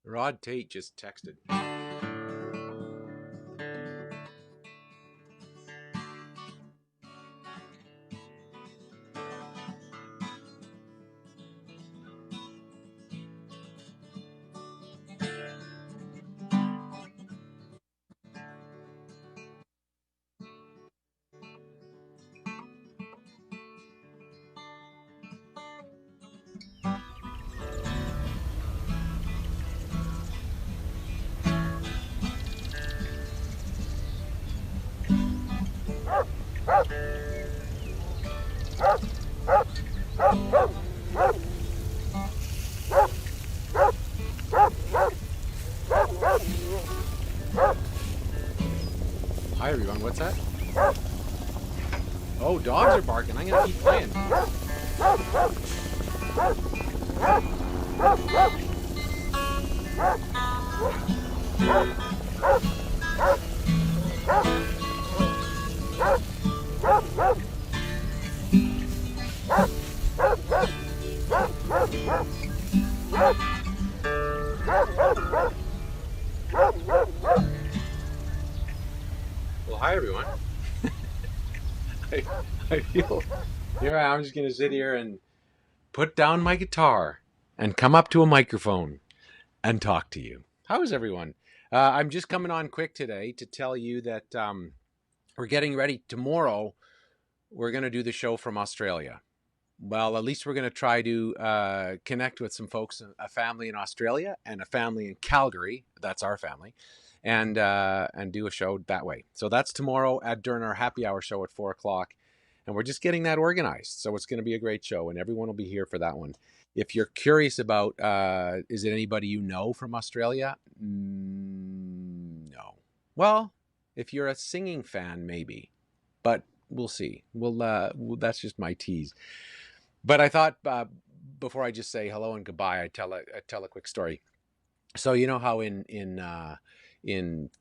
Rod Tate just texted. Hi everyone, what's that? Oh, dogs are barking. I'm gonna keep playing. Well, hi everyone. I, I feel here I'm just gonna sit here and put down my guitar and come up to a microphone and talk to you. How is everyone? I'm just coming on quick today to tell you that we're getting ready. Tomorrow, we're going to do the show from Australia. Well, at least we're going to try to connect with some folks, a family in Australia and a family in Calgary. That's our family, and do a show that way. So that's tomorrow at during our happy hour show at 4 o'clock, and we're just getting that organized. So it's going to be a great show, and everyone will be here for that one. If you're curious about, is it anybody you know from Australia? No. Well, if you're a singing fan, maybe, but we'll see. That's just my tease. But I thought before I just say hello and goodbye, I tell a quick story. So you know how in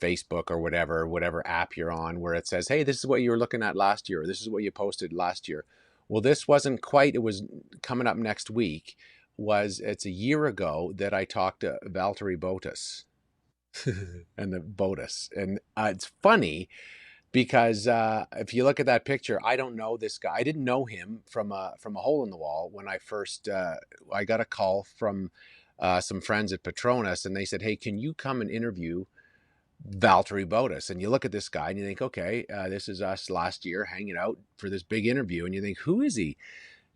Facebook or whatever app you're on, where it says, "Hey, this is what you were looking at last year. Or this is what you posted last year." Well, this wasn't quite. It was coming up next week. It's a year ago that I talked to Valtteri Bottas and the Bottas, and it's funny because if you look at that picture, I don't know this guy. I didn't know him from a hole in the wall when I first. I got a call from some friends at Petronas, and they said, "Hey, can you come and interview Valtteri Bottas?" And you look at this guy, and you think, "Okay, this is us last year hanging out for this big interview," and you think, "Who is he?"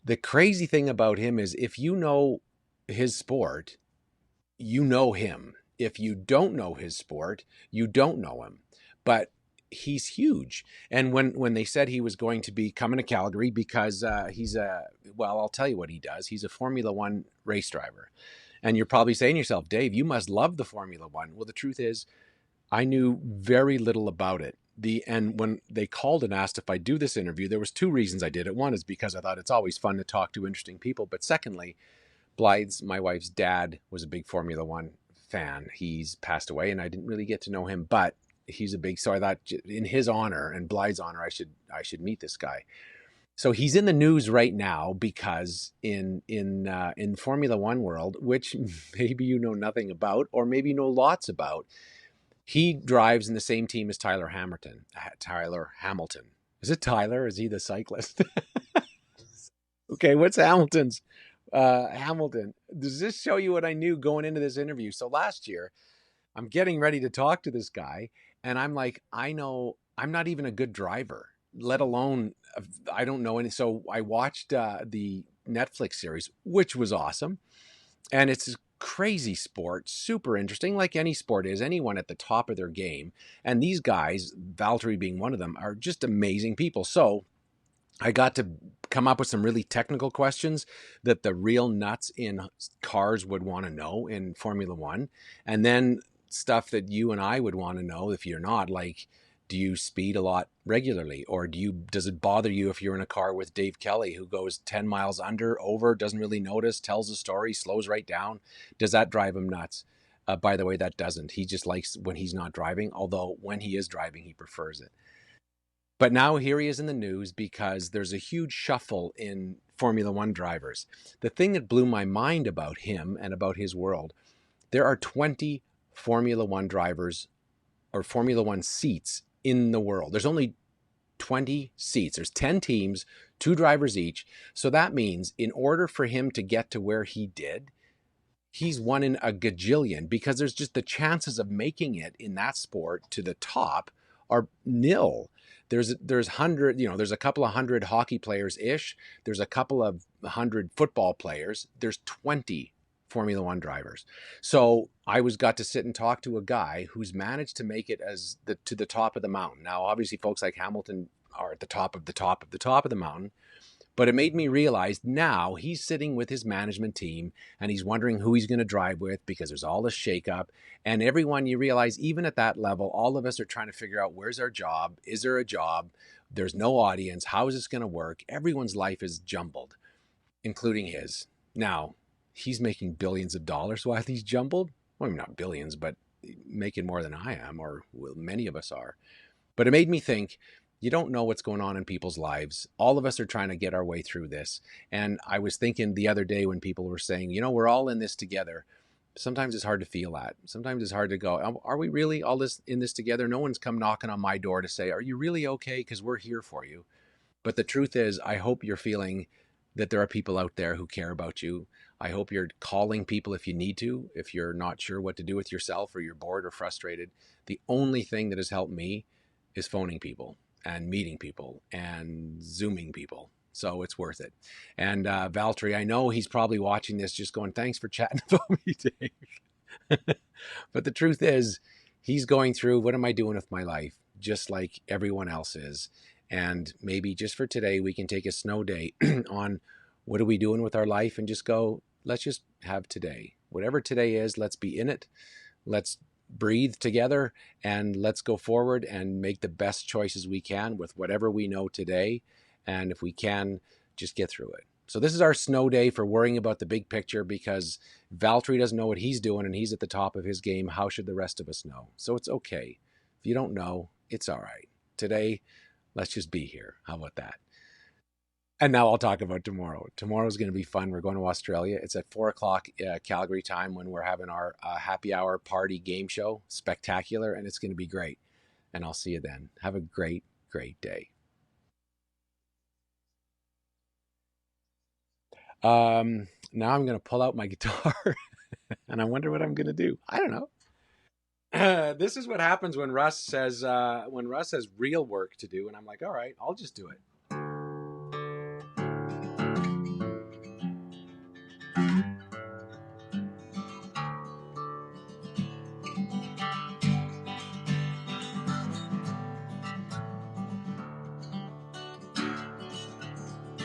The crazy thing about him is, if you know his sport, you know him. If you don't know his sport, you don't know him. But he's huge. And when they said he was going to be coming to Calgary because I'll tell you what he does. He's a Formula One race driver. And you're probably saying to yourself, Dave, you must love the Formula One. Well, the truth is, I knew very little about it. And when they called and asked if I do this interview, there was two reasons I did it. One is because I thought it's always fun to talk to interesting people. But secondly, Blythe's, my wife's dad, was a big Formula One fan. He's passed away, and I didn't really get to know him, but he's a big. So I thought, in his honor and Blythe's honor, I should meet this guy. So he's in the news right now because in Formula One world, which maybe you know nothing about, or maybe you know lots about, he drives in the same team as Tyler Hamilton. Tyler Hamilton. Is it Tyler? Is he the cyclist? Okay, what's Hamilton's? Hamilton. Does this show you what I knew going into this interview? So last year, I'm getting ready to talk to this guy, and I'm like, I know I'm not even a good driver, let alone I don't know any. So I watched the Netflix series, which was awesome, and it's a crazy sport, super interesting, like any sport is. Anyone at the top of their game, and these guys, Valtteri being one of them, are just amazing people. So I got to come up with some really technical questions that the real nuts in cars would want to know in Formula One. And then stuff that you and I would want to know if you're not, like, do you speed a lot regularly? Or does it bother you if you're in a car with Dave Kelly, who goes 10 miles under, over, doesn't really notice, tells a story, slows right down? Does that drive him nuts? By the way, that doesn't. He just likes when he's not driving, although when he is driving, he prefers it. But now here he is in the news because there's a huge shuffle in Formula One drivers. The thing that blew my mind about him and about his world There are 20 Formula One drivers or Formula One seats in the world. There's only 20 seats. There's 10 teams, two drivers each. So that means in order for him to get to where he did, he's one in a gajillion, because there's just the chances of making it in that sport to the top are nil. There's hundred, there's a couple of hundred hockey players ish. There's a couple of hundred football players. There's 20 Formula One drivers. So I got to sit and talk to a guy who's managed to make it to the top of the mountain. Now, obviously, folks like Hamilton are at the top of the top of the top of the mountain. But it made me realize now he's sitting with his management team and he's wondering who he's going to drive with, because there's all this shakeup. And everyone, you realize, even at that level, all of us are trying to figure out, where's our job? Is there a job? There's no audience. How is this going to work? Everyone's life is jumbled, including his. Now, he's making billions of dollars while he's jumbled. Well, maybe not billions, but making more than I am, or many of us are. But it made me think, you don't know what's going on in people's lives. All of us are trying to get our way through this. And I was thinking the other day when people were saying, we're all in this together. Sometimes it's hard to feel that. Sometimes it's hard to go, are we really all in this together? No one's come knocking on my door to say, are you really okay? Because we're here for you. But the truth is, I hope you're feeling that there are people out there who care about you. I hope you're calling people if you need to, if you're not sure what to do with yourself or you're bored or frustrated. The only thing that has helped me is phoning people and meeting people and Zooming people. So it's worth it. And Valtteri, I know he's probably watching this just going, thanks for chatting about me, Dave. But the truth is, he's going through, what am I doing with my life? Just like everyone else is. And maybe just for today, we can take a snow day on what are we doing with our life and just go, let's just have today. Whatever today is, let's be in it. Let's breathe together and let's go forward and make the best choices we can with whatever we know today. And if we can, just get through it. So this is our snow day for worrying about the big picture, because Valtteri doesn't know what he's doing and he's at the top of his game. How should the rest of us know? So it's okay. If you don't know, it's all right. Today, let's just be here. How about that? And now I'll talk about tomorrow. Tomorrow's going to be fun. We're going to Australia. It's at 4 o'clock Calgary time when we're having our happy hour party game show. Spectacular, and it's going to be great. And I'll see you then. Have a great, great day. Now I'm going to pull out my guitar and I wonder what I'm going to do. I don't know. This is what happens when Russ says real work to do, and I'm like, all right, I'll just do it.